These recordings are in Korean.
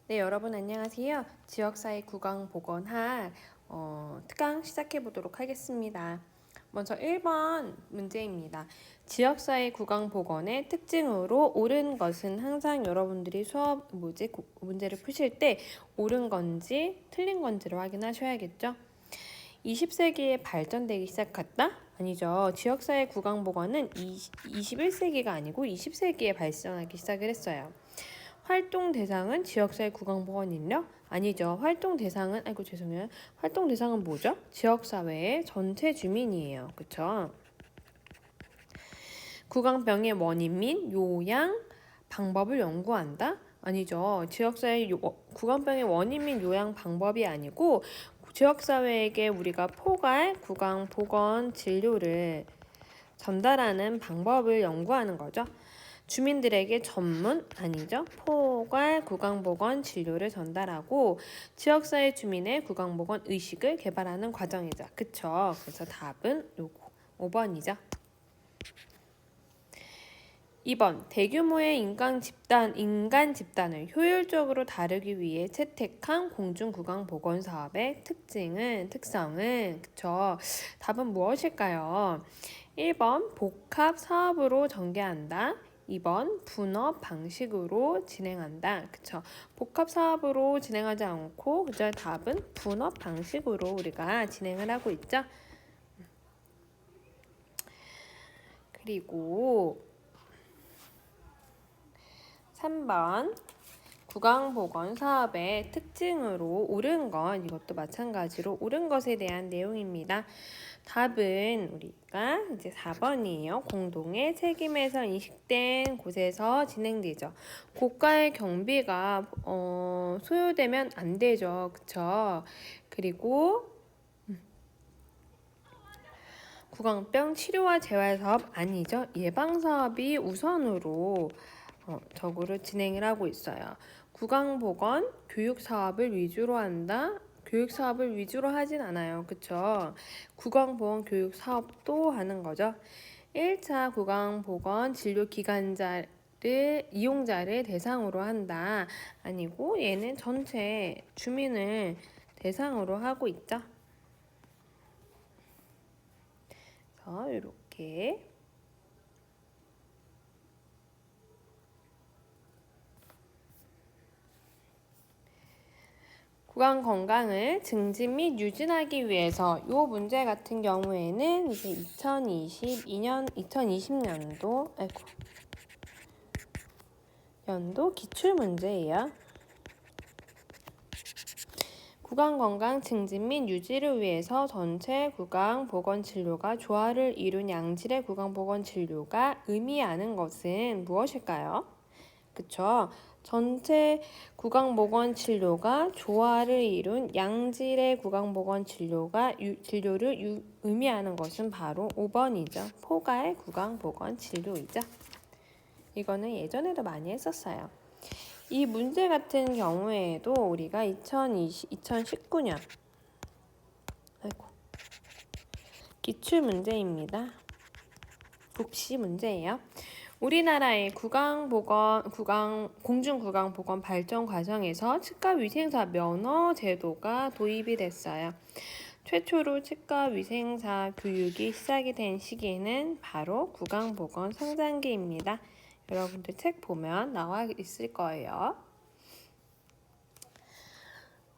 네, 여러분 안녕하세요. 지역사회 국왕보건학 특강 시작해 보도록 하겠습니다. 먼저 1번 문제입니다. 지역사회 국왕보건의 특징으로 옳은 것은 항상 여러분들이 수업 문제를 푸실 때 옳은 건지 틀린 건지를 확인하셔야겠죠. 20세기에 발전되기 시작했다? 아니죠. 지역사회 국왕보건은 21세기가 아니고 20세기에 발전하기 시작을 했어요. 활동 대상은 지역사회 국왕보건인력? 아니죠. 활동 대상은 활동 대상은 뭐죠? 지역사회의 전체 주민이에요. 그쵸? 구강병의 원인 및 요양 방법을 연구한다? 아니죠. 지역사회 구강병의 원인 및 요양 방법이 아니고 지역사회에게 우리가 포괄 구강보건 진료를 전달하는 방법을 연구하는 거죠. 주민들에게 전문 아니죠. 포괄 구강보건 진료를 전달하고 지역사회 주민의 구강보건 의식을 개발하는 과정이죠. 그쵸? 그래서 답은 요거 5번이죠. 2번 대규모의 인간 집단을 효율적으로 다루기 위해 채택한 공중구강보건 사업의 특성은 그쵸? 답은 무엇일까요? 1번 복합 사업으로 전개한다. 2번 분업 방식으로 진행한다. 그쵸? 복합 사업으로 진행하지 않고 그죠? 답은 분업 방식으로 우리가 진행을 하고 있죠. 그리고 3번 구강보건 사업의 특징으로 옳은 것, 이것도 마찬가지로 옳은 것에 대한 내용입니다. 답은 우리가 이제 4번이에요. 공동의 책임에서 인식된 곳에서 진행되죠. 고가의 경비가 소요되면 안 되죠. 그쵸? 그리고 구강병 치료와 재활 사업 아니죠. 예방 사업이 우선으로 적으로 진행을 하고 있어요. 구강보건 교육 사업을 위주로 한다. 교육 사업을 위주로 하진 않아요. 그쵸? 구강보건 교육 사업도 하는 거죠. 1차 구강보건 진료 기관자를 이용자를 대상으로 한다. 아니고 얘는 전체 주민을 대상으로 하고 있죠. 그래서 이렇게 구강 건강을 증진 및 유진하기 위해서 이 문제 같은 경우에는 이제 2020년도 기출 문제예요. 구강 건강 증진 및 유지를 위해서 전체 구강 보건 진료가 조화를 이룬 양질의 구강 보건 진료가 의미하는 것은 무엇일까요? 그쵸? 전체 구강보건 진료가 조화를 이룬 양질의 구강보건 진료를 의미하는 것은 바로 5번이죠. 포괄 구강보건 진료이죠. 이거는 예전에도 많이 했었어요. 이 문제 같은 경우에도 우리가 2019년 기출 문제입니다. 복시 문제예요. 우리나라의 공중구강보건 발전 과정에서 치과위생사 면허 제도가 도입이 됐어요. 최초로 치과위생사 교육이 시작이 된 시기는 바로 구강보건 성장기입니다. 여러분들 책 보면 나와 있을 거예요.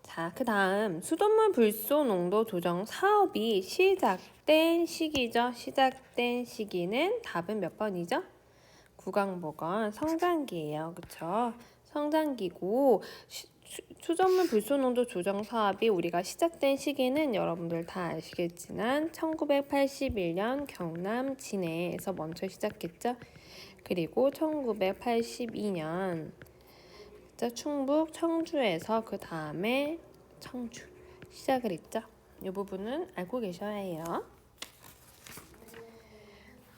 자, 그 다음 수돗물 불소 농도 조정 사업이 시작된 시기죠. 시작된 시기는 답은 몇 번이죠? 구강보건 성장기예요. 그쵸? 성장기고 수돗물 불소농도 조정 사업이 우리가 시작된 시기는 여러분들 다 아시겠지만 1981년 경남 진해에서 먼저 시작했죠. 그리고 1982년 충북 청주에서 그 다음에 청주 시작을 했죠. 이 부분은 알고 계셔야 해요.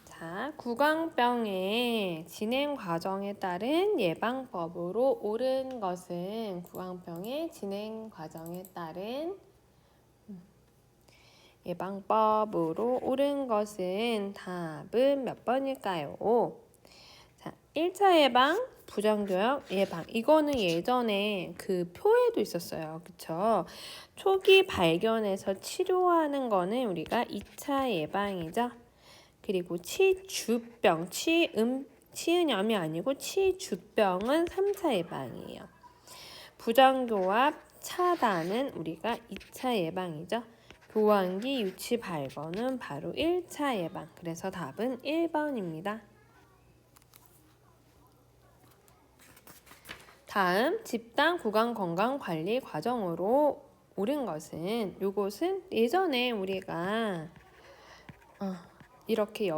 자, 구강병의 진행 과정에 따른 예방법으로 옳은 것은 구강병의 진행 과정에 따른 예방법으로 옳은 것은 답은 몇 번일까요? 자, 1차 예방 부정교역 예방. 이거는 예전에 그 표에도 있었어요. 그쵸? 초기 발견해서 치료하는 거는 우리가 2차 예방이죠. 그리고 치주병, 치은염이 아니고 치주병은 3차 예방이에요. 부정교합 차단은 우리가 2차 예방이죠. 교환기 유치 발견은 바로 1차 예방. 그래서 답은 1번입니다. 다음 집단 구강 건강 관리 과정으로 옳은 것은 요것은 예전에 우리가 이렇게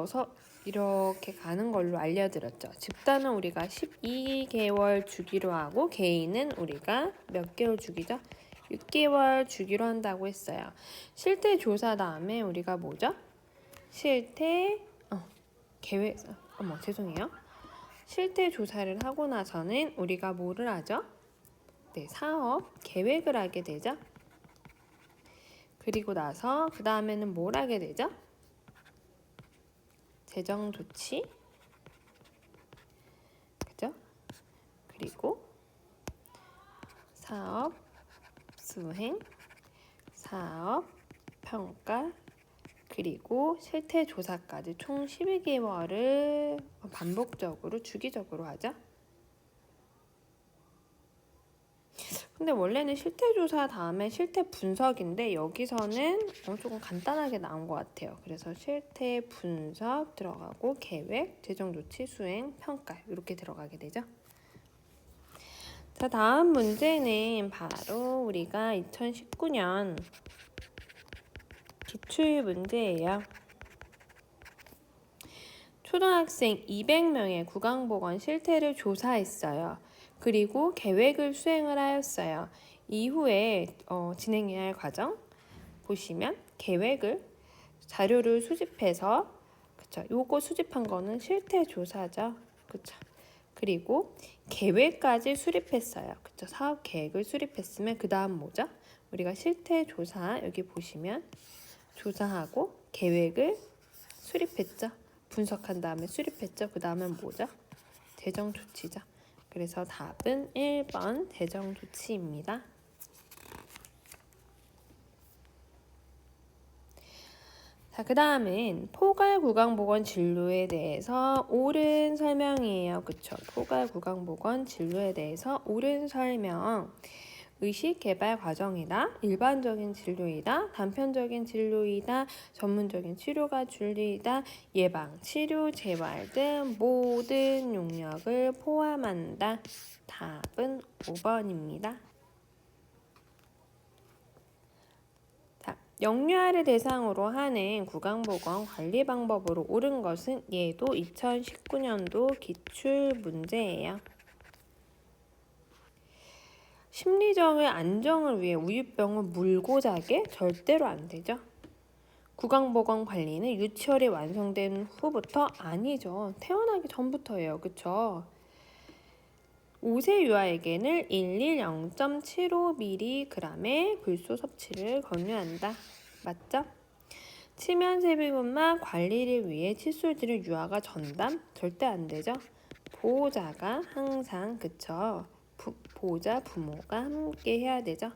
가는 걸로 알려드렸죠. 집단은 우리가 12개월 주기로 하고 개인은 우리가 몇 개월 주기죠? 6개월 주기로 한다고 했어요. 실태 조사 다음에 우리가 뭐죠? 계획, 죄송해요. 실태 조사를 하고 나서는 우리가 뭐를 하죠? 네, 사업 계획을 하게 되죠. 그리고 나서 그 다음에는 뭘 하게 되죠? 재정 조치, 그죠? 그리고 사업 수행, 사업 평가, 그리고 실태 조사까지 총 12개월을 반복적으로 주기적으로 하죠. 근데 원래는 실태 조사 다음에 실태 분석인데 여기서는 조금 간단하게 나온 것 같아요. 그래서 실태 분석 들어가고 계획, 재정 조치, 수행, 평가 이렇게 들어가게 되죠. 자, 다음 문제는 바로 우리가 2019년 기출 문제예요. 초등학생 200명의 구강보건 실태를 조사했어요. 그리고 계획을 수행을 하였어요. 이후에 진행해야 할 과정 보시면 계획을 자료를 수집해서 그쵸? 요거 수집한 거는 실태 조사죠. 그쵸? 그리고 계획까지 수립했어요. 그쵸? 사업 계획을 수립했으면 그 다음 뭐죠? 우리가 실태 조사 여기 보시면 조사하고 계획을 수립했죠. 분석한 다음에 수립했죠. 그 다음은 뭐죠? 재정 조치죠. 그래서 답은 1번 재정 조치입니다. 자, 그 다음은 포괄구강보건 진료에 대해서 옳은 설명이에요. 그쵸? 포괄구강보건 진료에 대해서 옳은 설명. 의식 개발 과정이다. 일반적인 진료이다. 단편적인 진료이다. 전문적인 치료가 진료이다. 예방, 치료, 재활 등 모든 용역을 포함한다. 답은 5번입니다. 자, 영유아를 대상으로 하는 구강보건 관리 방법으로 옳은 것은 얘도 2019년도 기출 문제예요. 심리적인 안정을 위해 우유병을 물고 자게 절대로 안 되죠. 구강보건 관리는 유치원이 완성된 후부터 아니죠. 태어나기 전부터예요. 그쵸? 5세 유아에게는 1일 0.75mg의 불소 섭취를 권유한다. 맞죠? 치면세비분만 관리를 위해 칫솔들을 유아가 전담? 절대 안 되죠. 보호자가 항상 그쵸? 보호자, 부모가 함께 해야 되죠.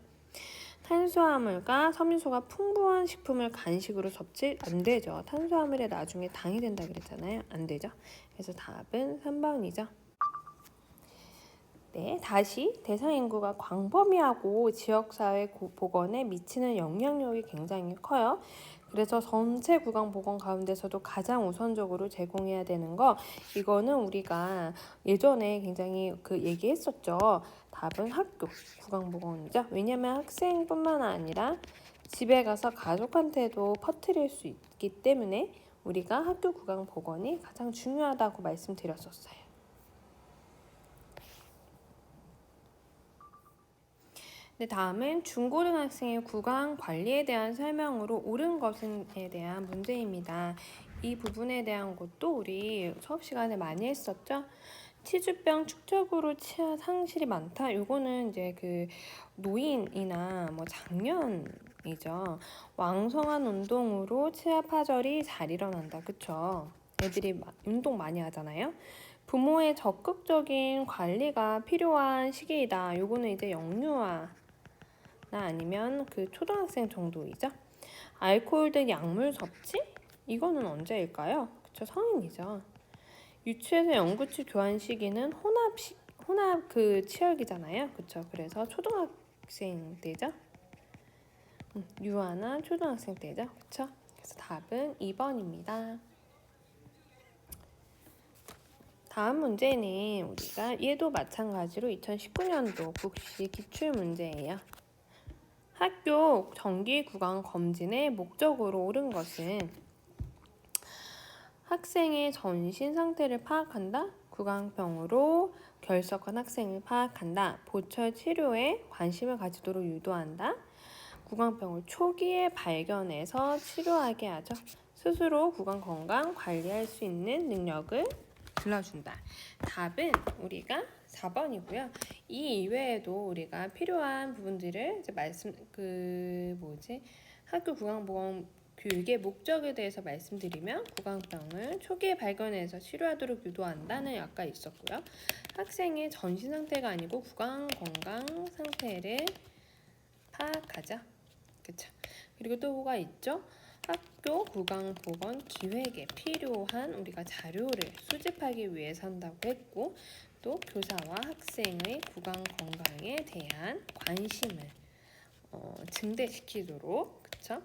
탄수화물과 섬유소가 풍부한 식품을 간식으로 섭취 안 되죠. 탄수화물에 나중에 당이 된다 그랬잖아요. 안 되죠. 그래서 답은 3번이죠. 네, 다시 대상 인구가 광범위하고 지역사회 보건에 미치는 영향력이 굉장히 커요. 그래서 전체 구강 보건 가운데서도 가장 우선적으로 제공해야 되는 거 이거는 우리가 예전에 굉장히 얘기했었죠. 답은 학교 구강 보건이죠. 왜냐하면 학생뿐만 아니라 집에 가서 가족한테도 퍼뜨릴 수 있기 때문에 우리가 학교 구강 보건이 가장 중요하다고 말씀드렸었어요. 네, 다음은 중고등학생의 구강 관리에 대한 설명으로 옳은 것에 대한 문제입니다. 이 부분에 대한 것도 우리 수업 시간에 많이 했었죠. 치주병 축적으로 치아 상실이 많다. 이거는 이제 노인이나 장년이죠. 왕성한 운동으로 치아 파절이 잘 일어난다. 그쵸? 애들이 운동 많이 하잖아요. 부모의 적극적인 관리가 필요한 시기이다. 요거는 이제 영유아나 아니면 그 초등학생 정도이죠. 알코올 등 약물 섭취? 이거는 언제일까요? 그쵸, 성인이죠. 유치에서 영구치 교환 시기는 혼합 그 치열기잖아요. 그쵸? 그래서 초등학생 때죠. 유아나 초등학생 때죠. 그쵸? 그래서 답은 2번입니다. 다음 문제는 우리가 얘도 마찬가지로 2019년도 국시 기출 문제예요. 학교 정기 구강 검진의 목적으로 옳은 것은 학생의 전신 상태를 파악한다. 구강병으로 결석한 학생을 파악한다. 보철 치료에 관심을 가지도록 유도한다. 구강병을 초기에 발견해서 치료하게 하죠. 스스로 구강 건강 관리할 수 있는 능력을 길러준다. 답은 우리가 4번이고요. 이 이외에도 우리가 필요한 부분들을 이제 학교 구강보건 교육의 목적에 대해서 말씀드리면 구강병을 초기에 발견해서 치료하도록 유도한다는 아까 있었고요. 학생의 전신 상태가 아니고 구강 건강 상태를 파악하자. 그쵸? 그리고 또 뭐가 있죠? 학교 구강보건 기획에 필요한 우리가 자료를 수집하기 위해서 한다고 했고, 또 교사와 학생의 구강 건강에 대한 관심을 증대시키도록, 그쵸?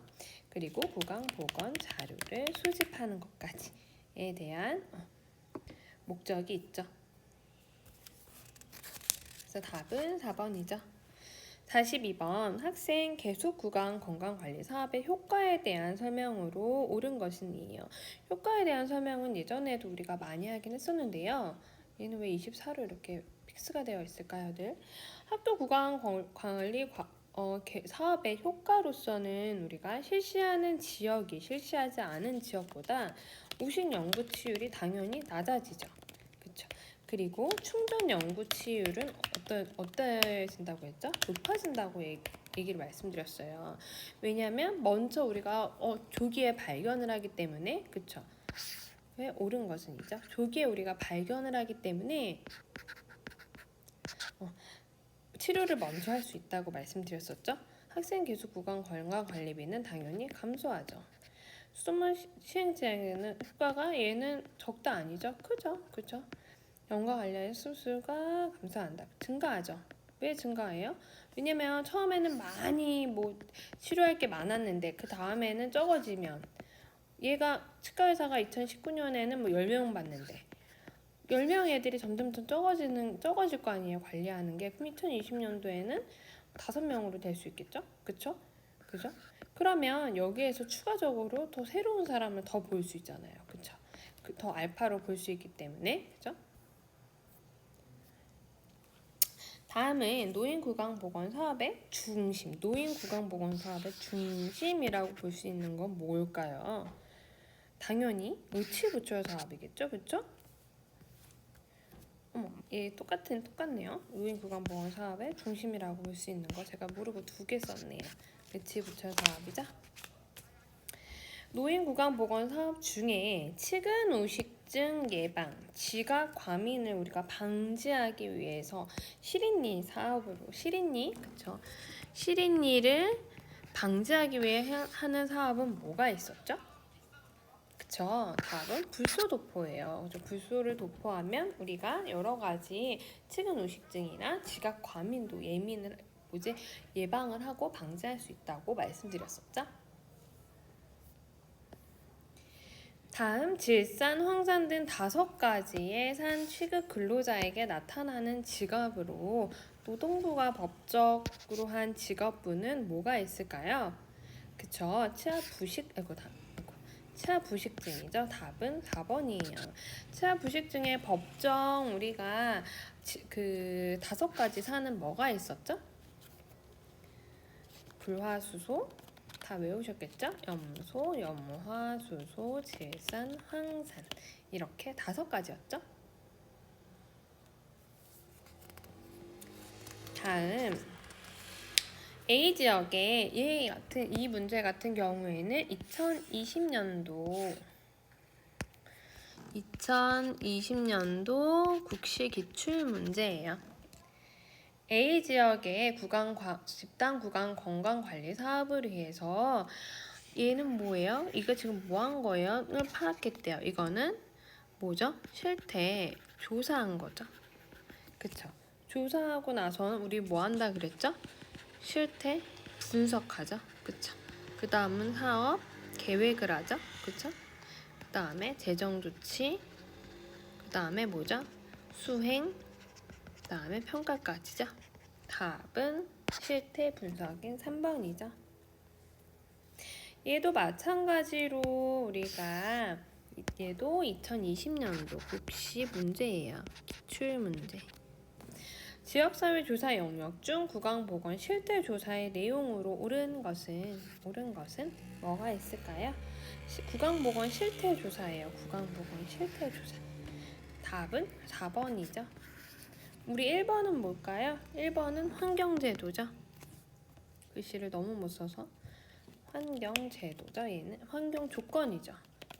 그리고 구강보건 자료를 수집하는 것까지에 대한 목적이 있죠. 그래서 답은 4번이죠. 42번 학생 계속 구강 건강관리 사업의 효과에 대한 설명으로 옳은 것이니요. 효과에 대한 설명은 예전에도 우리가 많이 하긴 했었는데요. 얘는 왜 24로 이렇게 픽스가 되어 있을까요, 늘? 학교 구강 관리 사업의 효과로서는 우리가 실시하는 지역이 실시하지 않은 지역보다 우식 연구치율이 당연히 낮아지죠. 그렇죠? 그리고 충전 연구치율은 어떠해진다고 했죠? 높아진다고 얘기를 말씀드렸어요. 왜냐하면 먼저 우리가 조기에 발견을 하기 때문에, 그쵸? 왜 옳은 것은이죠? 조기에 우리가 발견을 하기 때문에 치료를 먼저 할 수 있다고 말씀드렸었죠? 학생 기술 구강 건강관리비는 당연히 감소하죠. 수돗물 시행제는 효과가 얘는 적다 아니죠? 크죠? 그죠? 연과 관련 수수가 감소한다. 증가하죠. 왜 증가해요? 왜냐면 처음에는 많이 치료할 게 많았는데 그 다음에는 적어지면 얘가 치과의사가 2019년에는 10명 봤는데 10명 애들이 점점 적어질 거 아니에요. 관리하는 게. 그럼 2020년도에는 5명으로 될 수 있겠죠? 그쵸? 그죠? 그러면 여기에서 추가적으로 더 새로운 사람을 더 볼 수 있잖아요. 그쵸? 더 알파로 볼 수 있기 때문에. 그죠? 다음은 노인구강보건 사업의 중심. 노인구강보건 사업의 중심이라고 볼 수 있는 건 뭘까요? 당연히 노치부처 사업이겠죠? 그쵸? 얘 똑같네요. 노인구강보건 사업의 중심이라고 볼 수 있는 거 제가 모르고 2개 썼네요. 노치부처 사업이죠? 노인구강보건 사업 중에 치근우식증 예방, 지각 과민을 우리가 방지하기 위해서 시린니 사업으로 그쵸? 시린니를 방지하기 위해 하는 사업은 뭐가 있었죠? 그쵸? 답은 불소 도포예요. 그죠? 불소를 도포하면 우리가 여러 가지 치근우식증이나 지각 과민도 예방을 하고 방지할 수 있다고 말씀드렸었죠? 다음 질산, 황산 등 5가지의 산 취급 근로자에게 나타나는 직업으로 노동부가 법적으로 한 직업군은 뭐가 있을까요? 그쵸? 치아 부식증이죠. 답은 4번이에요. 치아 부식증의 법정 우리가 그 5가지 산은 뭐가 있었죠? 불화수소, 다 외우셨겠죠? 염소, 염화, 수소, 질산, 황산 이렇게 5가지였죠? 다음 A 지역의 이 문제 같은 경우에는 2020년도 2020년도 국시 기출 문제예요. A 지역의 집단 구강 건강 관리 사업을 위해서 얘는 뭐예요? 이거 지금 뭐 한 거예요? 을 파악했대요. 이거는 뭐죠? 실태 조사한 거죠. 그쵸? 조사하고 나서는 우리 뭐 한다 그랬죠? 실태 분석하죠. 그쵸? 그 다음은 사업 계획을 하죠. 그쵸? 그 다음에 재정 조치, 그 다음에 뭐죠? 수행, 그 다음에 평가까지죠. 답은 실태 분석인 3번이죠. 얘도 마찬가지로 우리가 얘도 2020년도 국시 문제예요. 기출 문제. 지역사회 조사 영역 중 구강보건 실태 조사의 내용으로 옳은 것은 뭐가 있을까요? 구강보건 실태 조사예요. 구강보건 실태 조사. 답은 4번이죠. 우리 1번은 뭘까요? 1번은 환경제도죠. 글씨를 너무 못 써서 환경제도죠. 얘는 환경조건이죠.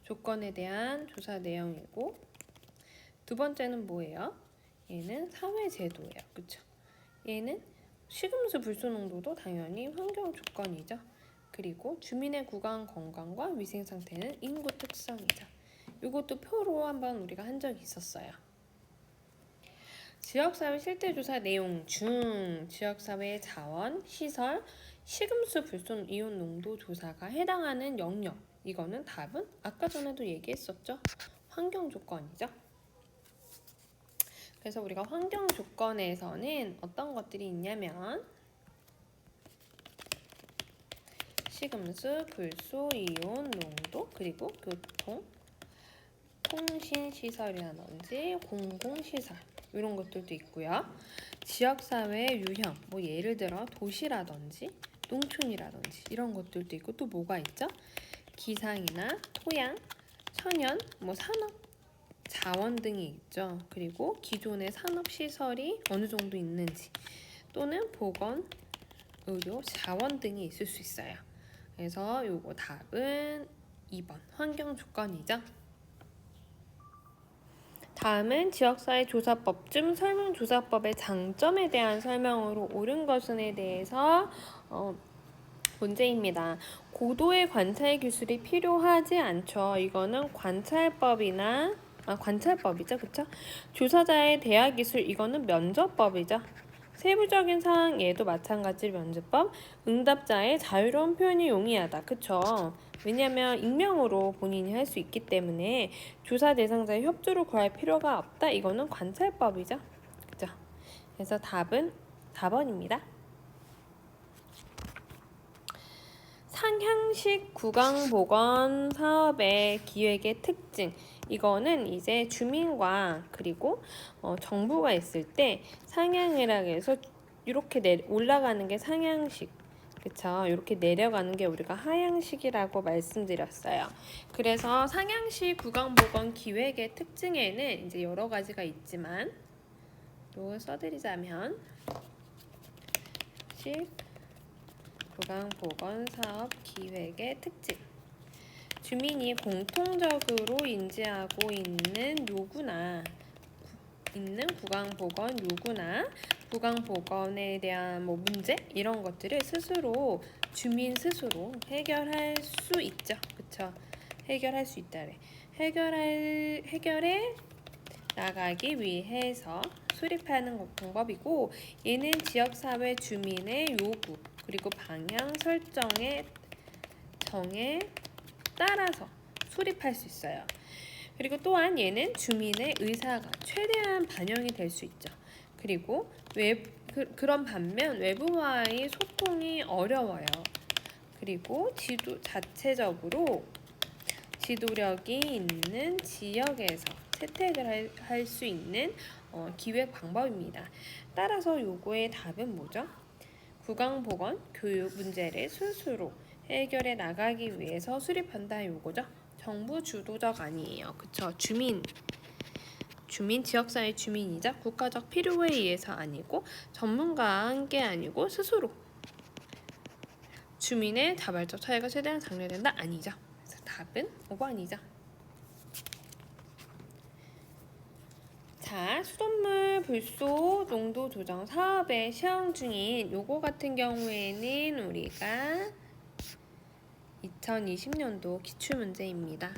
조건에 대한 조사 내용이고, 두 번째는 뭐예요? 얘는 사회제도예요. 그쵸? 얘는 식음수 불소 농도도 당연히 환경조건이죠. 그리고 주민의 구강 건강과 위생 상태는 인구 특성이죠. 이것도 표로 한번 우리가 한 적이 있었어요. 지역사회 실태조사 내용 중 지역사회 자원, 시설, 식음수 불소 이온 농도 조사가 해당하는 영역, 이거는 답은 아까 전에도 얘기했었죠. 환경 조건이죠. 그래서 우리가 환경 조건에서는 어떤 것들이 있냐면 식음수, 불소, 이온 농도, 그리고 교통, 통신시설이라든지 공공시설 이런 것들도 있고요. 지역사회의 유형, 뭐 예를 들어 도시라든지 농촌이라든지 이런 것들도 있고, 또 뭐가 있죠? 기상이나 토양, 천연, 뭐 산업, 자원 등이 있죠. 그리고 기존의 산업시설이 어느 정도 있는지, 또는 보건, 의료, 자원 등이 있을 수 있어요. 그래서 요거 답은 2번 환경조건이죠. 다음은 지역사회 조사법 중 설문조사법의 장점에 대한 설명으로 옳은 것은에 대해서 문제입니다. 고도의 관찰 기술이 필요하지 않죠. 이거는 관찰법이죠. 그쵸? 조사자의 대화 기술, 이거는 면접법이죠. 세부적인 사항, 얘도 마찬가지 면접법. 응답자의 자유로운 표현이 용이하다. 그쵸? 왜냐면 익명으로 본인이 할 수 있기 때문에 조사 대상자의 협조를 구할 필요가 없다. 이거는 관찰법이죠. 그죠? 그래서 답은 4번입니다. 상향식 구강보건 사업의 기획의 특징, 이거는 이제 주민과 그리고 정부가 있을 때 상향이라 해서 이렇게 올라가는 게 상향식, 그쵸? 이렇게 내려가는 게 우리가 하향식이라고 말씀드렸어요. 그래서 상향식 구강보건 기획의 특징에는 이제 여러 가지가 있지만 또 써드리자면 구강보건 사업 기획의 특징, 주민이 공통적으로 인지하고 있는 구강보건 요구나 구강보건에 대한 뭐 문제, 이런 것들을 주민 스스로 해결할 수 있죠. 그쵸? 해결할 수 있다래. 해결해 나가기 위해서 수립하는 방법이고, 얘는 지역사회 주민의 요구 그리고 방향 설정에 따라서 수립할 수 있어요. 그리고 또한 얘는 주민의 의사가 최대한 반영이 될 수 있죠. 그리고 그런 반면 외부와의 소통이 어려워요. 그리고 자체적으로 지도력이 있는 지역에서 채택을 할 수 있는 기획 방법입니다. 따라서 요거의 답은 뭐죠? 구강보건 교육 문제를 스스로 해결해 나가기 위해서 수립한다, 요거죠. 정부 주도적 아니에요. 그쵸? 주민 지역사회 주민이자 국가적 필요에 의해서 아니고, 전문가와 함께 아니고 스스로 주민의 자발적 차이가 최대한 장려된다, 아니죠. 그래서 답은 5번이죠. 자, 수돗물 불소 농도 조정 사업에 시행 중인 요거 같은 경우에는 우리가 2020년도 기출문제입니다.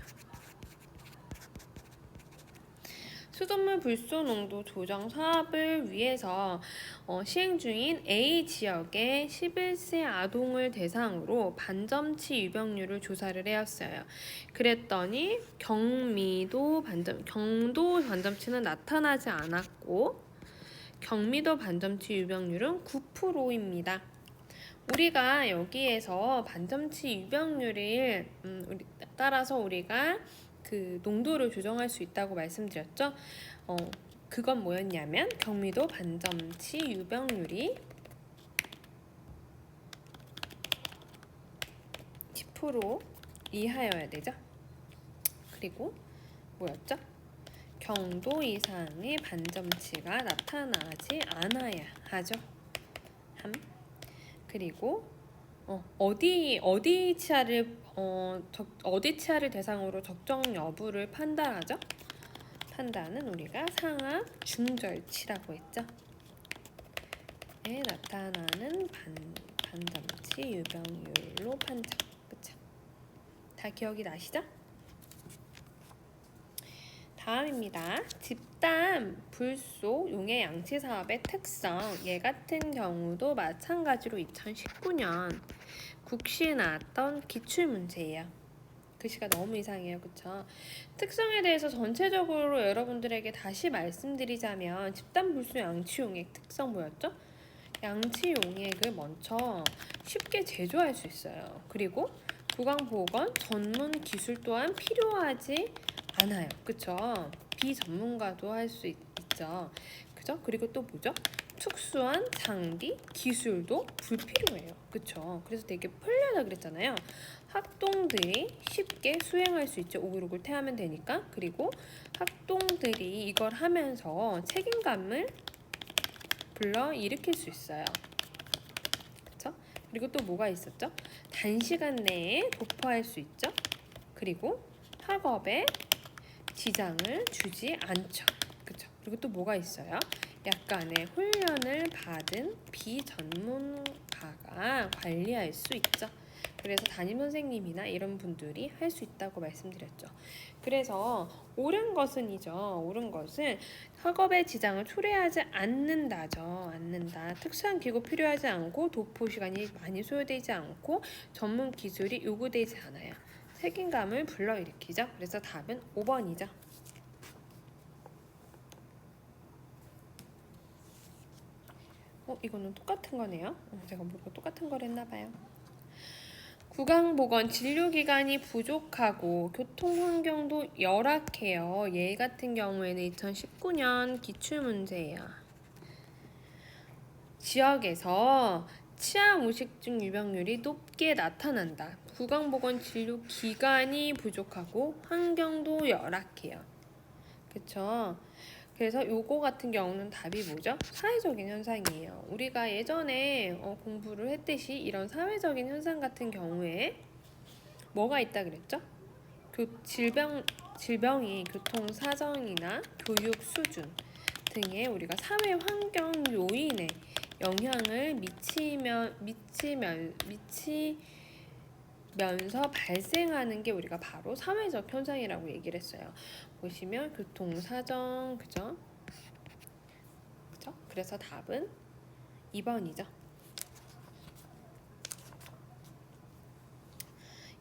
수돗물 불소 농도 조정 사업을 위해서 시행 중인 A 지역의 11세 아동을 대상으로 반점치 유병률을 조사를 해왔어요. 그랬더니 경도 반점치는 나타나지 않았고 경미도 반점치 유병률은 9%입니다. 우리가 여기에서 반점치 유병률을 따라서 우리가 그 농도를 조정할 수 있다고 말씀드렸죠. 그건 뭐였냐면 경미도 반점치 유병률이 10% 이하여야 되죠. 그리고 뭐였죠? 경도 이상의 반점치가 나타나지 않아야 하죠. 그리고 어디 치아를 대상으로 적정 여부를 판단하죠? 판단은 우리가 상악 중절치라고 했죠. 에 나타나는 반점치 유병률로 판정. 그쵸? 다 기억이 나시죠? 다음입니다. 집단 불소 용해 양치 사업의 특성. 얘 같은 경우도 마찬가지로 2019년 국시에 나왔던 기출문제예요. 글씨가 너무 이상해요. 그쵸? 특성에 대해서 전체적으로 여러분들에게 다시 말씀드리자면 집단 불소 양치 용액 특성 뭐였죠? 양치 용액을 먼저 쉽게 제조할 수 있어요. 그리고 구강보건 전문 기술 또한 필요하지 않아요. 그쵸? 비전문가도 할 수 있죠. 그죠? 그리고 또 뭐죠? 특수한 장비, 기술도 불필요해요. 그쵸? 그래서 되게 편리하다 그랬잖아요. 학동들이 쉽게 수행할 수 있죠. 오글오글 태하면 되니까. 그리고 학동들이 이걸 하면서 책임감을 불러일으킬 수 있어요. 그쵸? 그리고 또 뭐가 있었죠? 단시간 내에 도포할 수 있죠. 그리고 학업에 지장을 주지 않죠. 그쵸? 그리고 또 뭐가 있어요? 약간의 훈련을 받은 비전문가가 관리할 수 있죠. 그래서 담임 선생님이나 이런 분들이 할 수 있다고 말씀드렸죠. 그래서 옳은 것은이죠. 옳은 것은 학업에 지장을 초래하지 않는다죠. 특수한 기구 필요하지 않고 도포 시간이 많이 소요되지 않고 전문 기술이 요구되지 않아요. 책임감을 불러일으키죠. 그래서 답은 5번이죠. 이거는 똑같은 거네요. 제가 모르고 똑같은 걸 했나봐요. 구강보건 진료기관이 부족하고 교통환경도 열악해요. 얘 같은 경우에는 2019년 기출문제예요. 지역에서 치아무식증 유병률이 높게 나타난다. 구강보건 진료기관이 부족하고 환경도 열악해요. 그쵸? 그래서 요거 같은 경우는 답이 뭐죠? 사회적인 현상이에요. 우리가 예전에 공부를 했듯이 이런 사회적인 현상 같은 경우에 뭐가 있다 그랬죠? 질병이 교통사정이나 교육 수준 등의 우리가 사회 환경 요인에 영향을 미치면서 발생하는 게 우리가 바로 사회적 현상이라고 얘기를 했어요. 보시면 교통사정, 그죠? 그래서 답은 2번이죠.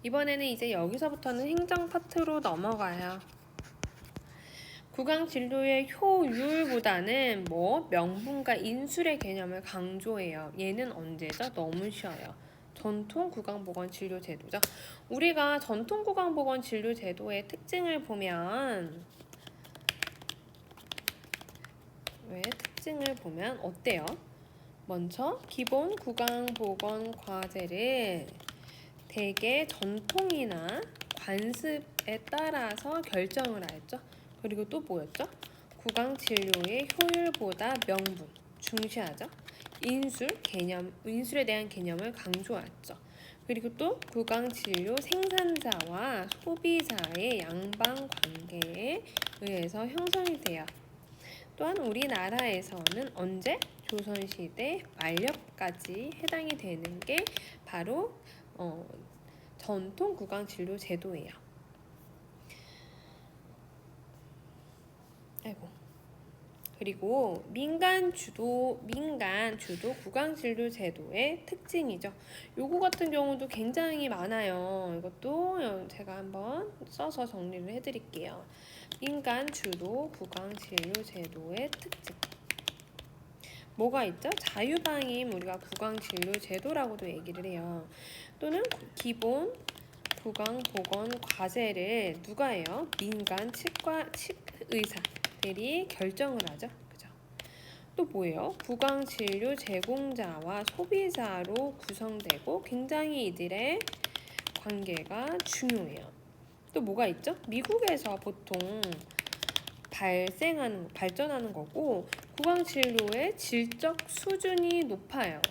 이번에는 이제 여기서부터는 행정 파트로 넘어가요. 구강 진료의 효율보다는 명분과 인술의 개념을 강조해요. 얘는 언제죠? 너무 쉬워요. 전통 구강보건 진료 제도죠. 우리가 전통 구강보건 진료 제도의 특징을 보면 어때요? 먼저 기본 구강보건 과제를 대개 전통이나 관습에 따라서 결정을 하였죠. 그리고 또 뭐였죠? 구강 진료의 효율보다 명분 중시하죠. 인술에 대한 개념을 강조하죠. 그리고 또 구강 진료 생산자와 소비자의 양방 관계에 의해서 형성이 돼요. 또한 우리나라에서는 언제? 조선시대 말엽까지 해당이 되는 게 바로 전통 구강 진료 제도예요. 아이고. 그리고 민간 주도 구강 진료 제도의 특징이죠. 요거 같은 경우도 굉장히 많아요. 이것도 제가 한번 써서 정리를 해드릴게요. 민간 주도 구강 진료 제도의 특징. 뭐가 있죠? 자유방임 우리가 구강 진료 제도라고도 얘기를 해요. 또는 기본 구강 보건 과제를 누가 해요? 민간 의사들이 결정을 하죠. 그죠? 또 뭐예요? 구강 진료 제공자와 소비자로 구성되고 굉장히 이들의 관계가 중요해요. 또 뭐가 있죠? 미국에서 보통 발전하는 거고 구강 진료의 질적 수준이 높아요.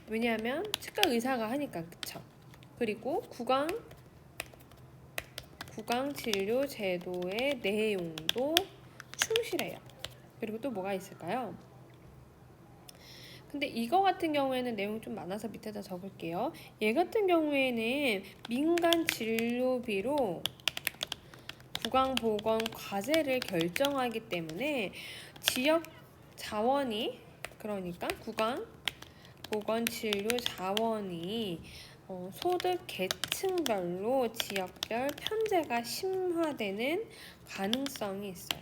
왜냐하면 치과 의사가 하니까. 그쵸? 그리고 구강 진료 제도의 내용도 충실해요. 그리고 또 뭐가 있을까요? 근데 이거 같은 경우에는 내용이 좀 많아서 밑에다 적을게요. 얘 같은 경우에는 민간 진료비로 구강보건 과제를 결정하기 때문에 지역 자원이, 그러니까 구강보건진료 자원이 소득 계층별로 지역별 편제가 심화되는 가능성이 있어요.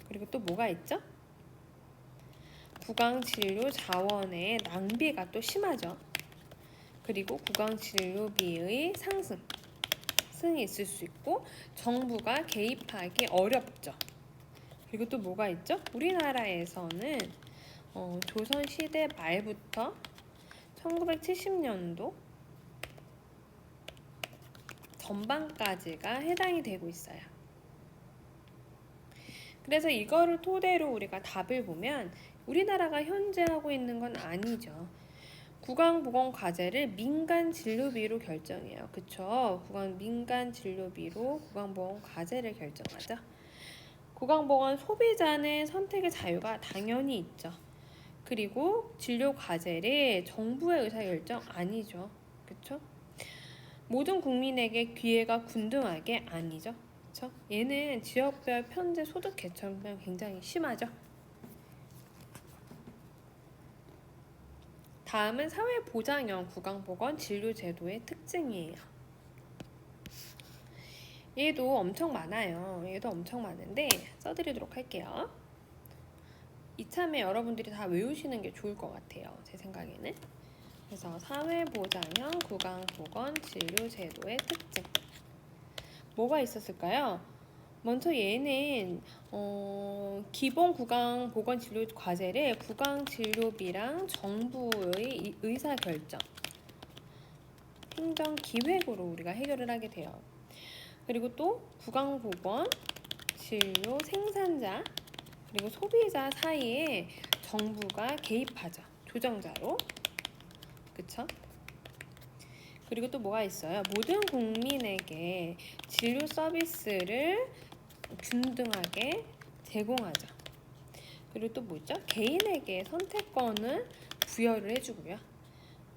그리고 또 뭐가 있죠? 구강진료 자원의 낭비가 또 심하죠. 그리고 구강진료비의 상승이 있을 수 있고 정부가 개입하기 어렵죠. 그리고 또 뭐가 있죠? 우리나라에서는 조선시대 말부터 1970년도 전반까지가 해당이 되고 있어요. 그래서 이거를 토대로 우리가 답을 보면 우리나라가 현재 하고 있는 건 아니죠. 구강보건 과제를 민간 진료비로 결정해요. 그쵸? 민간 진료비로 구강보건 과제를 결정하죠. 구강보건 소비자는 선택의 자유가 당연히 있죠. 그리고 진료 과제를 정부의 의사결정 아니죠. 그쵸? 모든 국민에게 기회가 균등하게 아니죠. 그쵸? 얘는 지역별 편제 소득 계층별 굉장히 심하죠. 다음은 사회보장형 구강보건 진료제도의 특징이에요. 얘도 엄청 많아요. 얘도 엄청 많은데 써드리도록 할게요. 이참에 여러분들이 다 외우시는 게 좋을 것 같아요. 제 생각에는. 그래서 사회보장형 구강보건 진료제도의 특징. 뭐가 있었을까요? 먼저 얘는 기본 구강보건진료 과제를 구강진료비랑 정부의 의사결정, 행정기획으로 우리가 해결을 하게 돼요. 그리고 또 구강보건 진료 생산자 그리고 소비자 사이에 정부가 개입하죠. 조정자로. 그쵸? 그리고 또 뭐가 있어요? 모든 국민에게 진료 서비스를 균등하게 제공하죠. 그리고 또 뭐죠? 개인에게 선택권을 부여를 해주고요.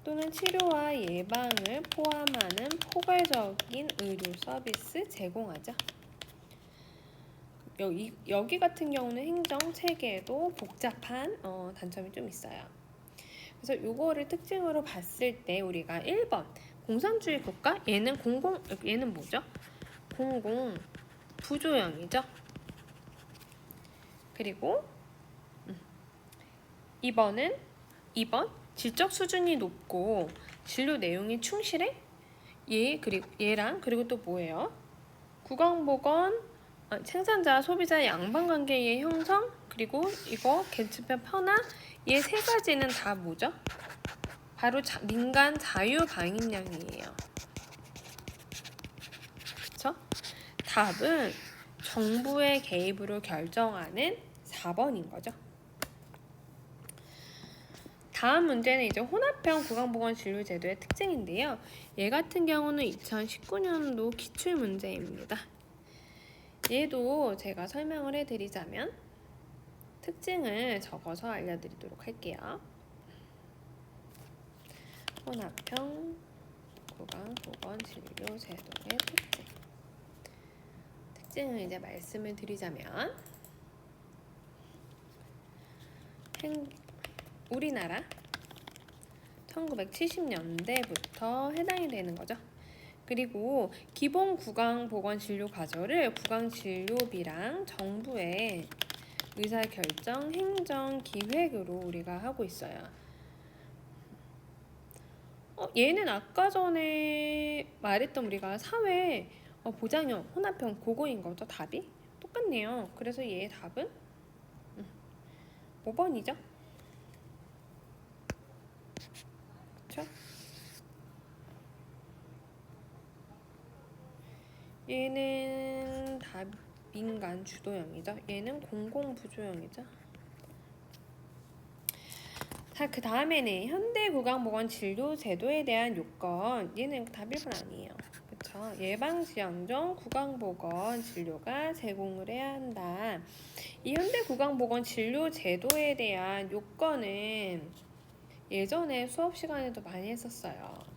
또는 치료와 예방을 포함하는 포괄적인 의료 서비스 제공하죠. 여기 같은 경우는 행정 체계도 복잡한 단점이 좀 있어요. 그래서 요거를 특징으로 봤을 때 우리가 1번 공산주의 국가, 얘는 뭐죠? 공공 부조형이죠. 그리고 2번 질적 수준이 높고 진료 내용이 충실해? 그리고 또 뭐예요? 구강보건 생산자 소비자 양방 관계의 형성, 그리고 이거 계층별 편화, 얘 세 가지는 다 뭐죠? 바로 민간 자유방임령이에요. 그쵸? 답은 정부의 개입으로 결정하는 4번인 거죠. 다음 문제는 이제 혼합형 구강보건진료제도의 특징인데요. 얘 같은 경우는 2019년도 기출문제입니다. 얘도 제가 설명을 해드리자면 특징을 적어서 알려드리도록 할게요. 혼합형 구강보건진료제도의 특징을 이제 말씀을 드리자면 우리나라 1970년대부터 해당이 되는 거죠. 그리고 기본 구강보건진료 과정을 구강진료비랑 정부의 의사결정 행정기획으로 우리가 하고 있어요. 얘는 아까 전에 말했던 우리가 사회 보장형 혼합형 그거인 거죠. 답이 똑같네요. 그래서 얘의 답은 5번이죠. 그쵸? 얘는 다 민간 주도형이죠. 얘는 공공부조형이죠. 자, 그 다음에는 현대구강보건진료제도에 대한 요건. 얘는 답 1번 아니에요. 그쵸? 예방지향적 구강보건진료가 제공을 해야 한다. 이 현대구강보건진료제도에 대한 요건은 예전에 수업 시간에도 많이 했었어요.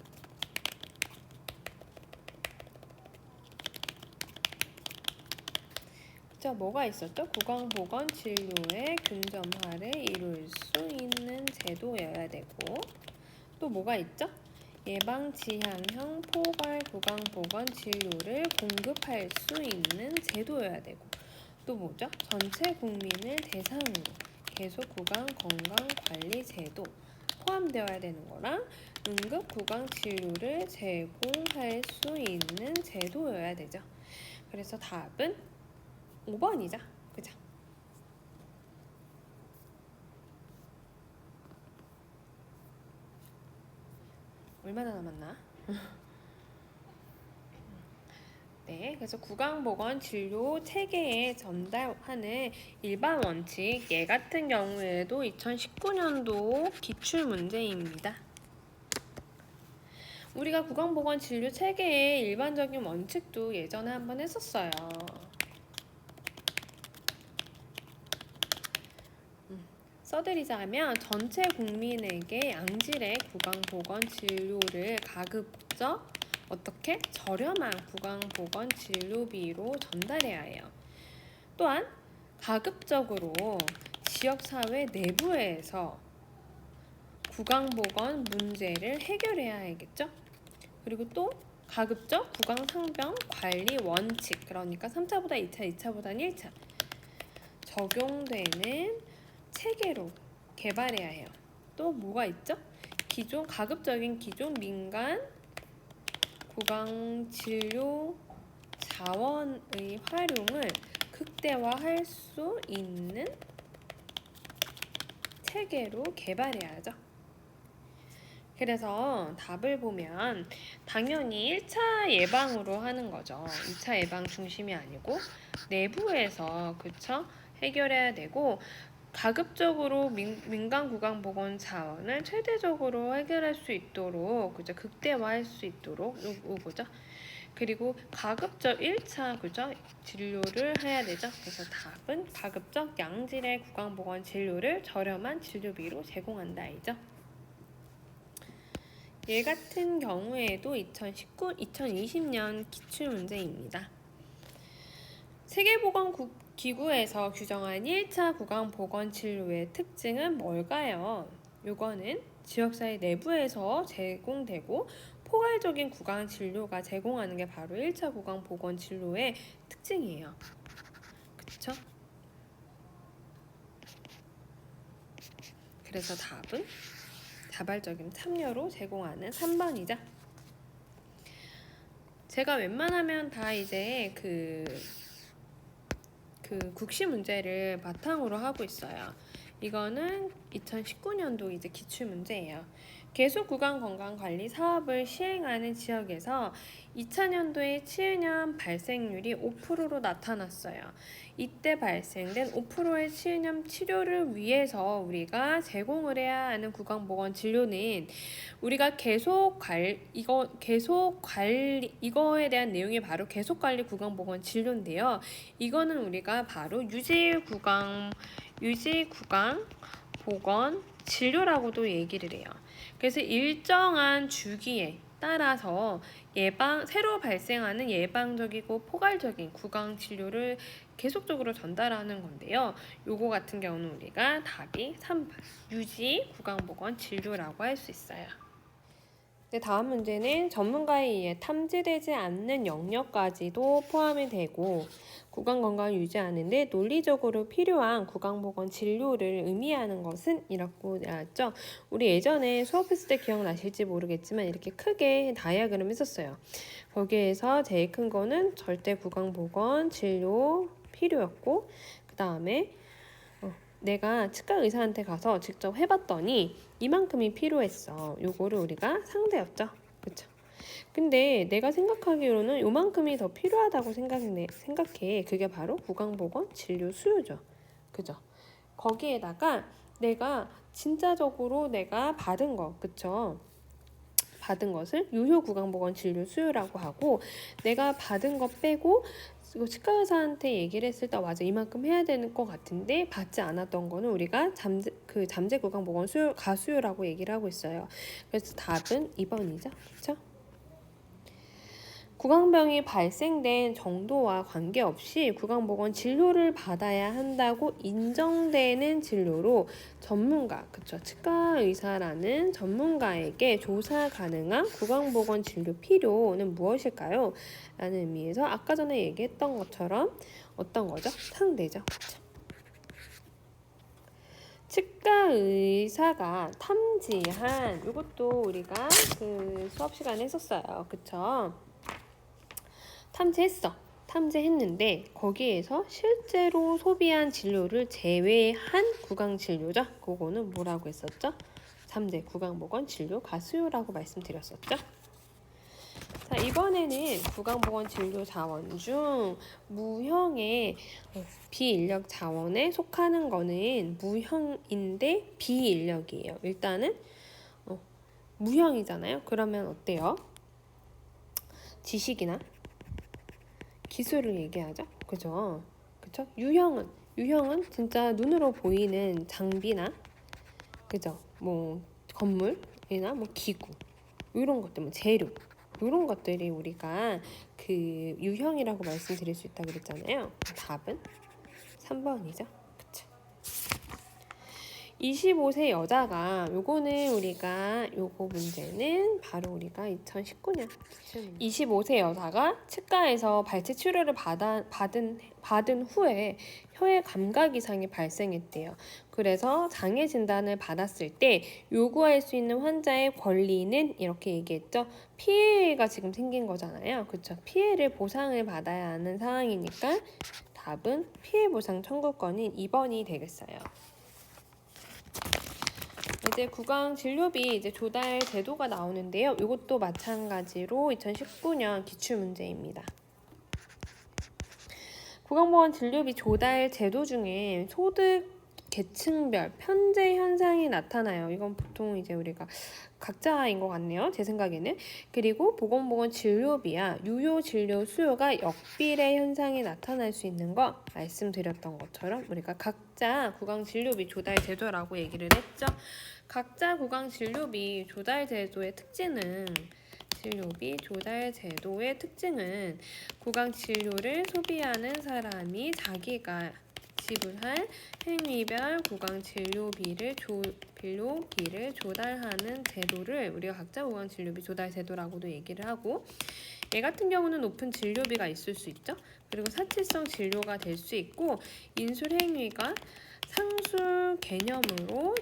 자, 뭐가 있었죠? 구강보건진료의 균점화를 이룰 수 있는 제도여야 되고, 또 뭐가 있죠? 예방지향형 포괄 구강보건진료를 공급할 수 있는 제도여야 되고, 또 뭐죠? 전체 국민을 대상으로 계속 구강 건강관리 제도 포함되어야 되는 거랑 응급 구강진료를 제공할 수 있는 제도여야 되죠. 그래서 답은 5번이죠. 그죠? 얼마나 남았나? 네, 그래서 구강보건진료 체계에 전달하는 일반 원칙, 얘 같은 경우에도 2019년도 기출문제입니다. 우리가 구강보건진료 체계의 일반적인 원칙도 예전에 한번 했었어요. 써드리자면 전체 국민에게 양질의 구강보건진료를 가급적 어떻게? 저렴한 구강보건진료비로 전달해야 해요. 또한 가급적으로 지역사회 내부에서 구강보건 문제를 해결해야 하겠죠. 그리고 또 가급적 구강상병 관리 원칙, 그러니까 3차보다 2차, 2차보다 1차 적용되는 체계로 개발해야 해요. 또 뭐가 있죠? 가급적인 기존 민간 구강진료 자원의 활용을 극대화할 수 있는 체계로 개발해야죠. 그래서 답을 보면 당연히 1차 예방으로 하는 거죠. 2차 예방 중심이 아니고 내부에서 그쵸? 해결해야 되고 가급적으로 민간 구강보건 자원을 최대적으로 해결할 수 있도록 그죠? 극대화할 수 있도록 요거죠. 그리고 가급적 1차 그죠? 진료를 해야 되죠. 그래서 답은 가급적 양질의 구강보건 진료를 저렴한 진료비로 제공한다 이죠. 얘 같은 경우에도 2020년 기출문제입니다. 세계보건기구에서 규정한 1차 구강보건진료의 특징은 뭘까요? 요거는 지역사회 내부에서 제공되고 포괄적인 구강진료가 제공하는 게 바로 1차 구강보건진료의 특징이에요. 그쵸? 그래서 답은 자발적인 참여로 제공하는 3번이죠. 제가 웬만하면 다 이제 그 국시 문제를 바탕으로 하고 있어요. 이거는 2019년도 이제 기출문제예요. 계속 구강 건강 관리 사업을 시행하는 지역에서 2000년도에 치은염 발생률이 5%로 나타났어요. 이때 발생된 5%의 치은염 치료를 위해서 우리가 제공을 해야 하는 구강보건 진료는 우리가 이거에 대한 내용이 바로 계속관리 구강보건 진료인데요. 이거는 우리가 바로 유지구강 보건 진료라고도 얘기를 해요. 그래서 일정한 주기에 따라서 새로 발생하는 예방적이고 포괄적인 구강 진료를 계속적으로 전달하는 건데요. 요거 같은 경우는 우리가 답이 3번 유지 구강 보건 진료라고 할 수 있어요. 다음 문제는 전문가에 의해 탐지되지 않는 영역까지도 포함이 되고 구강 건강을 유지하는데 논리적으로 필요한 구강보건 진료를 의미하는 것은 이라고 나왔죠. 우리 예전에 수업했을 때 기억나실지 모르겠지만 이렇게 크게 다이아그램 했었어요. 거기에서 제일 큰 거는 절대 구강보건 진료 필요였고 그 다음에 내가 치과 의사한테 가서 직접 해봤더니 이만큼이 필요했어. 요거를 우리가 상대였죠. 그쵸? 근데 내가 생각하기로는 요만큼이 더 필요하다고 생각해. 그게 바로 구강보건 진료 수요죠. 그죠? 거기에다가 내가 진짜적으로 내가 받은 거, 그쵸? 받은 것을 유효 구강보건 진료 수요라고 하고 내가 받은 거 빼고 치과 의사한테 얘기를 했을 때 맞아 이만큼 해야 되는 것 같은데 받지 않았던 거는 우리가 잠재 구강보건 수요 가수요라고 얘기를 하고 있어요. 그래서 답은 2번이죠. 그렇죠? 구강병이 발생된 정도와 관계없이 구강보건 진료를 받아야 한다고 인정되는 진료로 전문가, 그쵸? 치과 의사라는 전문가에게 조사 가능한 구강보건 진료 필요는 무엇일까요? 라는 의미에서 아까 전에 얘기했던 것처럼 어떤 거죠? 상대죠. 그쵸? 치과 의사가 탐지한 이것도 우리가 그 수업 시간에 했었어요. 그쵸? 탐지했는데 거기에서 실제로 소비한 진료를 제외한 구강 진료죠. 그거는 뭐라고 했었죠? 잠재 구강보건 진료 가수요라고 말씀드렸었죠. 자, 이번에는 구강보건 진료 자원 중 무형의 비인력 자원에 속하는 거는 무형인데 비인력이에요. 일단은 무형이잖아요. 그러면 어때요? 지식이나 기술을 얘기하죠. 그죠? 그쵸? 유형은 진짜 눈으로 보이는 장비나 그죠? 뭐 건물이나 뭐 기구 이런 것들, 뭐 재료 이런 것들이 우리가 그 유형이라고 말씀드릴 수 있다고 그랬잖아요. 답은 3번이죠. 25세 여자가 요거 문제는 바로 우리가 2019년 25세 여자가 치과에서 발치 치료를 받은 후에 혀의 감각 이상이 발생했대요. 그래서 장애 진단을 받았을 때 요구할 수 있는 환자의 권리는 이렇게 얘기했죠. 피해가 지금 생긴 거잖아요. 그쵸? 피해를 보상을 받아야 하는 상황이니까 답은 피해 보상 청구권인 2번이 되겠어요. 이제 구강 진료비 조달 제도가 나오는데요. 이것도 마찬가지로 2019년 기출 문제입니다. 구강보건 진료비 조달 제도 중에 소득 계층별 편제 현상이 나타나요. 이건 보통 이제 우리가 각자인 것 같네요. 제 생각에는. 그리고 보건보건 진료비와 유효 진료 수요가 역비례 현상이 나타날 수 있는 거 말씀드렸던 것처럼 우리가 각자 구강 진료비 조달 제도라고 얘기를 했죠. 각자 구강 진료비 조달 제도의 특징은 구강 진료를 소비하는 사람이 자기가 지불할 행위별 구강 진료비를 조달하는 제도를 우리가 각자 구강 진료비 조달 제도라고도 얘기를 하고 얘 같은 경우는 높은 진료비가 있을 수 있죠. 그리고 사치성 진료가 될 수 있고 인술 행위가 상술 개념으로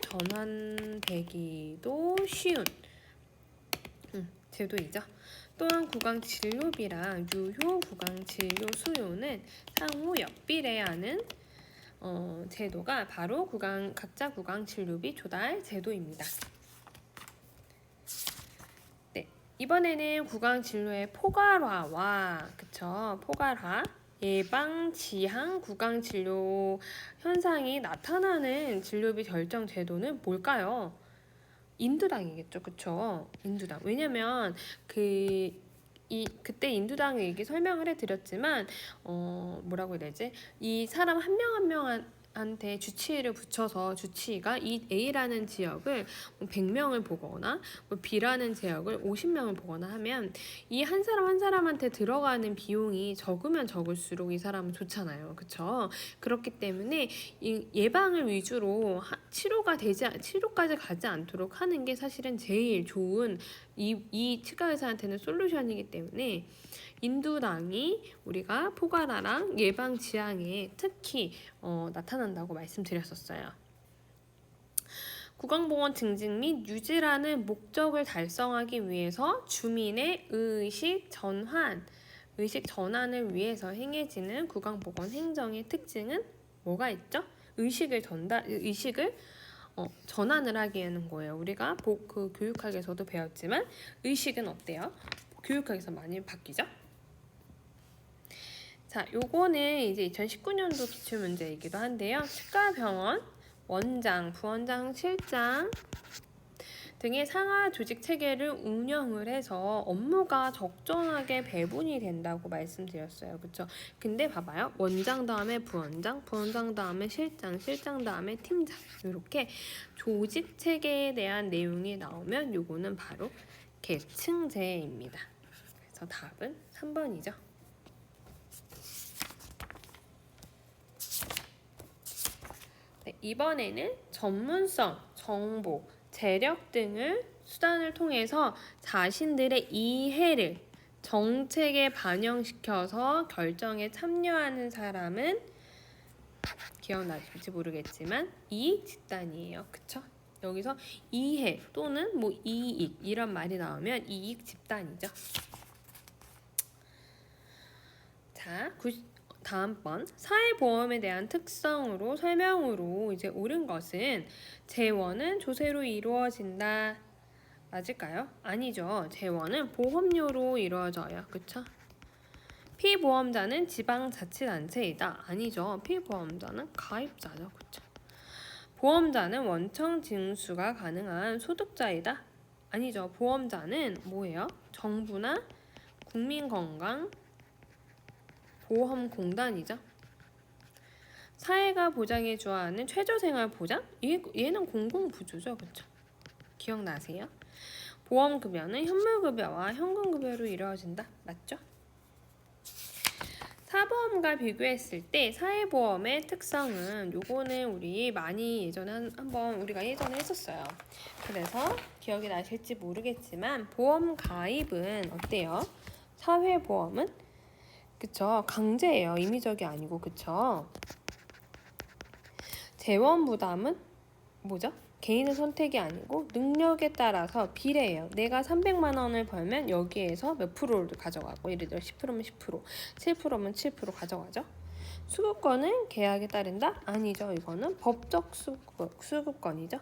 전환되기도 쉬운 제도이죠. 또한 구강 진료비랑 유효 구강 진료 수요는 상호 역비례하는 제도가 바로 각자 구강 진료비 조달 제도입니다. 네, 이번에는 구강 진료의 포괄화와 포괄화 예방 지향 구강 진료 현상이 나타나는 진료비 결정 제도는 뭘까요? 인두당이겠죠, 그쵸? 인두당. 왜냐면 그때 인두당 얘기 설명을 해드렸지만 뭐라고 해야 되지? 이 사람 한 명 한 명한테 주치의를 붙여서 주치의가 이 A라는 지역을 100명을 보거나 B라는 지역을 50명을 보거나 하면 이 한 사람 한 사람한테 들어가는 비용이 적으면 적을수록 이 사람은 좋잖아요, 그쵸? 그렇기 때문에 이 예방을 위주로 치료까지 가지 않도록 하는 게 사실은 제일 좋은 이 치과 의사한테는 솔루션이기 때문에 인두당이 우리가 포괄화랑 예방 지향에 특히 나타난다고 말씀드렸었어요. 구강보건 증진 및 유지라는 목적을 달성하기 위해서 주민의 의식 전환을 위해서 행해지는 구강보건 행정의 특징은 뭐가 있죠? 의식을 전환을 하게 하는 거예요. 우리가 교육학에서도 배웠지만 의식은 어때요? 교육학에서 많이 바뀌죠? 자, 요거는 이제 2019년도 기출문제이기도 한데요. 치과병원 원장, 부원장, 실장 등의 상하 조직 체계를 운영을 해서 업무가 적정하게 배분이 된다고 말씀드렸어요. 그쵸? 근데 봐봐요. 원장 다음에 부원장, 부원장 다음에 실장, 실장 다음에 팀장. 이렇게 조직 체계에 대한 내용이 나오면 요거는 바로 계층제입니다. 그래서 답은 3번이죠. 네, 이번에는 전문성, 정보, 재력 등을 수단을 통해서 자신들의 이해를 정책에 반영시켜서 결정에 참여하는 사람은 기억나실지 모르겠지만 이익 집단이에요. 그쵸? 여기서 이해 또는 이익 이런 말이 나오면 이익 집단이죠. 자, 다음 번 사회보험에 대한 특성으로 설명으로 이제 옳은 것은 재원은 조세로 이루어진다. 맞을까요? 아니죠. 재원은 보험료로 이루어져요. 그쵸? 피보험자는 지방자치단체이다. 아니죠. 피보험자는 가입자죠. 그쵸? 보험자는 원청 징수가 가능한 소득자이다. 아니죠. 보험자는 뭐예요? 정부나 국민건강 보험공단이죠. 사회가 보장해 줘야 하는 최저생활보장? 얘는 공공부조죠. 그쵸? 기억나세요? 보험급여는 현물급여와 현금급여로 이루어진다. 맞죠? 사보험과 비교했을 때 사회보험의 특성은 요거는 우리 많이 예전에 우리가 예전에 했었어요. 그래서 기억이 나실지 모르겠지만 보험 가입은 어때요? 사회보험은 그쵸? 강제예요. 임의적이 아니고 그쵸? 재원 부담은 뭐죠? 개인의 선택이 아니고 능력에 따라서 비례해요. 내가 300만 원을 벌면 여기에서 몇 프로를 가져가고 예를 들어 10%면 10%, 7%면 7% 가져가죠. 수급권은 계약에 따른다? 아니죠. 이거는 법적 수급권이죠.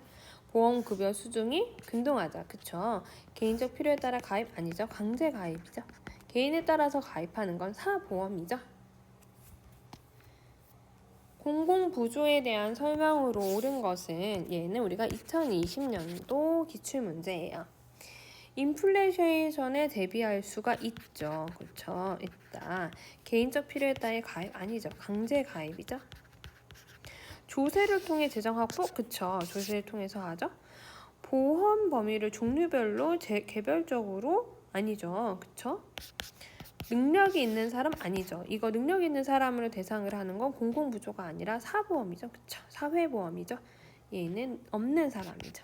보험급여 수중이 균등하자. 그쵸? 개인적 필요에 따라 가입 아니죠. 강제 가입이죠. 개인에 따라서 가입하는 건 사보험이죠. 공공부조에 대한 설명으로 옳은 것은 얘는 우리가 2020년도 기출문제예요. 인플레이션에 대비할 수가 있죠. 그렇죠? 있다. 개인적 필요에 따라 가입 아니죠. 강제 가입이죠. 조세를 통해 재정 확보? 그쵸. 조세를 통해서 하죠. 보험 범위를 종류별로 개별적으로 아니죠. 그쵸? 능력이 있는 사람 아니죠. 이거 능력 있는 사람으로 대상을 하는 건 공공부조가 아니라 사보험이죠. 그쵸? 사회보험이죠. 얘는 없는 사람이죠.